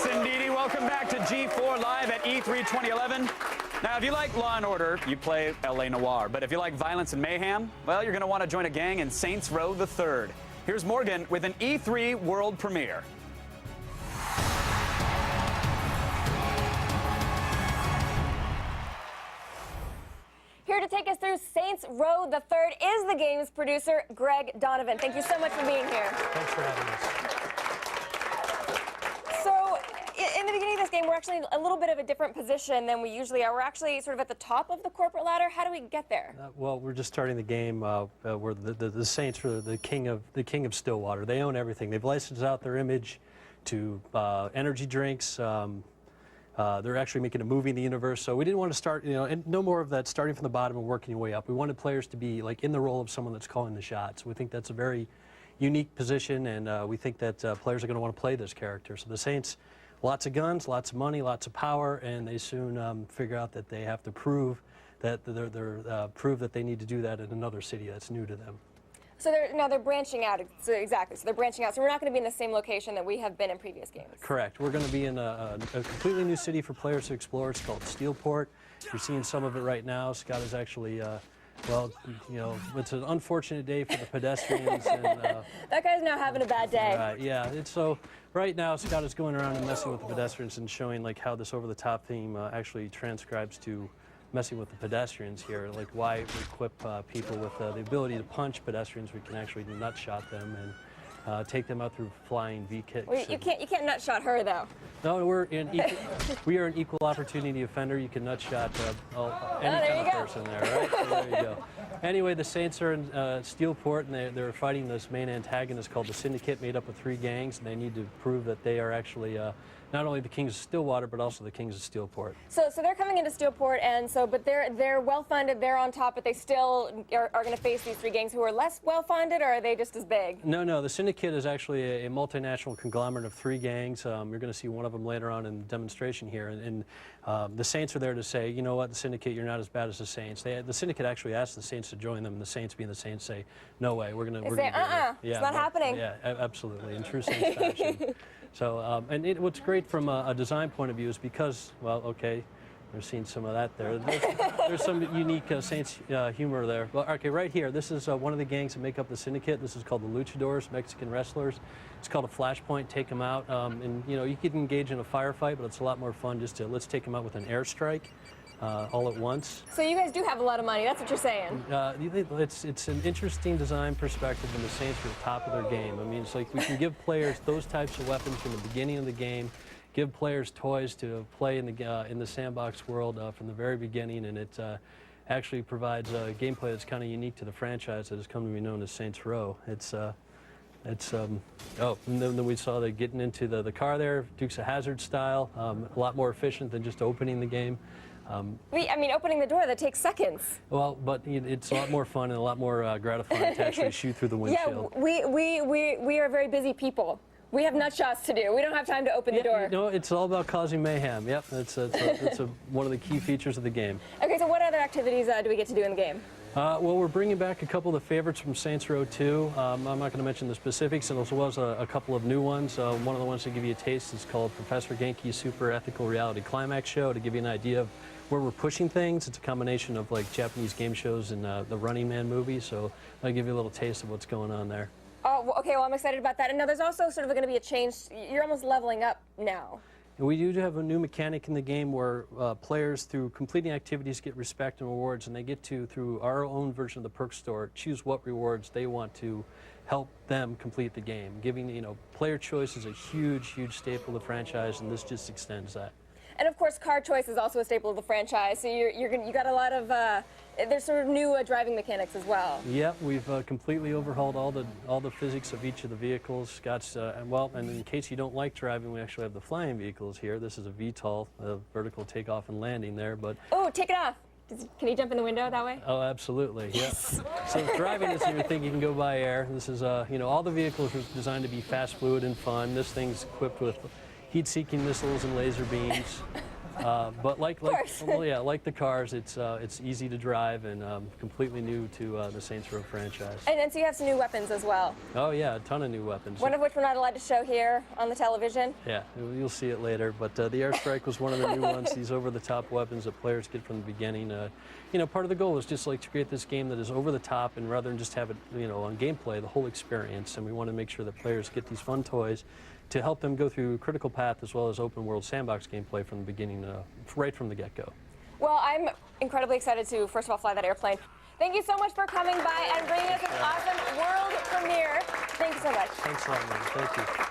indeedy. Welcome back to G4 Live at E3 2011. Now, if you like Law & Order, you play L.A. Noire. But if you like violence and mayhem, well, you're going to want to join a gang in Saints Row the Third. Here's Morgan with an E3 world premiere. Here to take us through Saints Row the Third is the game's producer, Greg Donovan. Thank you so much for being here. Thanks for having us. So, in the beginning of this game, we're actually in a little bit of a different position than we usually are. We're actually sort of at the top of the corporate ladder. How do we get there? Well, we're just starting the game where the Saints are the king of Stillwater. They own everything. They've licensed out their image to energy drinks. They're actually making a movie in the universe, so we didn't want to start, and no more of that starting from the bottom and working your way up. We wanted players to be like in the role of someone that's calling the shots. We think that's a very unique position, and we think that players are going to want to play this character. So the Saints, lots of guns, lots of money, lots of power, and they soon figure out that they have to prove that prove that they need to do that in another city that's new to them. So they're branching out. So exactly. So they're branching out. So we're not going to be in the same location that we have been in previous games. Correct. We're going to be in a completely new city for players to explore. It's called Steelport. You're seeing some of it right now. Scott is actually, well, it's an unfortunate day for the pedestrians. And, that guy's now having a bad day. Yeah. So right now, Scott is going around and messing with the pedestrians and showing like how this over-the-top theme actually transcribes to messing with the pedestrians here, like why we equip people with the ability to punch pedestrians. We can actually nutshot them and take them out through flying V-kicks. Well, you can't nutshot her though. No, we are an equal opportunity offender. You can nutshot any kind of person there, right? So there you go. Anyway, the Saints are in Steelport, and they're fighting this main antagonist called the Syndicate, made up of 3 gangs, and they need to prove that they are actually not only the kings of Stillwater, but also the kings of Steelport. So they're coming into Steelport, and but they're well funded. They're on top, but they still are going to face these 3 gangs who are less well funded, or are they just as big? No. The Syndicate is actually a multinational conglomerate of 3 gangs. You're going to see one of them later on in the demonstration here, and the Saints are there to say, you know what, the Syndicate, you're not as bad as the Saints. The Syndicate actually asked the Saints to join them, and the Saints, being the Saints, say, no way, we're going to. They say, it's not happening. Yeah, absolutely, in true Saints fashion. So, what's great from a design point of view is because, well, okay, we've seen some of that there. There's some unique Saints humor there. Well, okay, right here, this is one of the gangs that make up the Syndicate. This is called the Luchadors, Mexican wrestlers. It's called a flashpoint, take them out. And, you could engage in a firefight, but it's a lot more fun just to, let's take them out with an airstrike. All at once. So you guys do have a lot of money, that's what you're saying. It's an interesting design perspective, and the Saints are at the top of their game. I mean, it's like we can give players those types of weapons from the beginning of the game, give players toys to play in the sandbox world from the very beginning, and it actually provides gameplay that's kind of unique to the franchise that has come to be known as Saints Row. And then we saw they getting into the car there, Dukes of Hazzard style, a lot more efficient than just opening the game. Opening the door, that takes seconds. Well, but it's a lot more fun and a lot more gratifying to actually shoot through the windshield. Yeah, we are very busy people. We have nut shots to do. We don't have time to open the door. It's all about causing mayhem. Yep, that's one of the key features of the game. Okay, so what other activities do we get to do in the game? Well, we're bringing back a couple of the favorites from Saints Row 2. I'm not going to mention the specifics, and as well as a couple of new ones. One of the ones to give you a taste is called Professor Genki's Super Ethical Reality Climax Show, to give you an idea of where we're pushing things. It's a combination of like Japanese game shows and the Running Man movie, so I'll give you a little taste of what's going on there. Oh, okay, well, I'm excited about that. And now there's also sort of going to be a change. You're almost leveling up now. And we do have a new mechanic in the game where players, through completing activities, get respect and rewards, and they get to, through our own version of the perk store, choose what rewards they want to help them complete the game. Giving, player choice is a huge, huge staple of the franchise, and this just extends that. And of course, car choice is also a staple of the franchise. So you got a lot of there's sort of new driving mechanics as well. Yep, we've completely overhauled all the physics of each of the vehicles. Scott's and in case you don't like driving, we actually have the flying vehicles here. This is a VTOL, vertical takeoff and landing there, but oh, take it off. Can you jump in the window that way? Oh, absolutely. Yes. So driving is your thing. You can go by air. This is all the vehicles are designed to be fast, fluid, and fun. This thing's equipped with heat-seeking missiles and laser beams. But like course. well, yeah, like the cars, it's easy to drive and completely new to the Saints Row franchise. And so you have some new weapons as well. Oh yeah, a ton of new weapons. One of which we're not allowed to show here on the television. Yeah, you'll see it later. But the Airstrike was one of the new ones. These over-the-top weapons that players get from the beginning. You know, part of the goal is just like to create this game that is over the top, and rather than just have it, you know, on gameplay, the whole experience. And we want to make sure that players get these fun toys to help them go through critical path as well as open world sandbox gameplay from the beginning, right from the get-go. Well, I'm incredibly excited to, first of all, fly that airplane. Thank you so much for coming by and bringing us an awesome world premiere. Thank you so much. Thanks a lot, man. Thank you.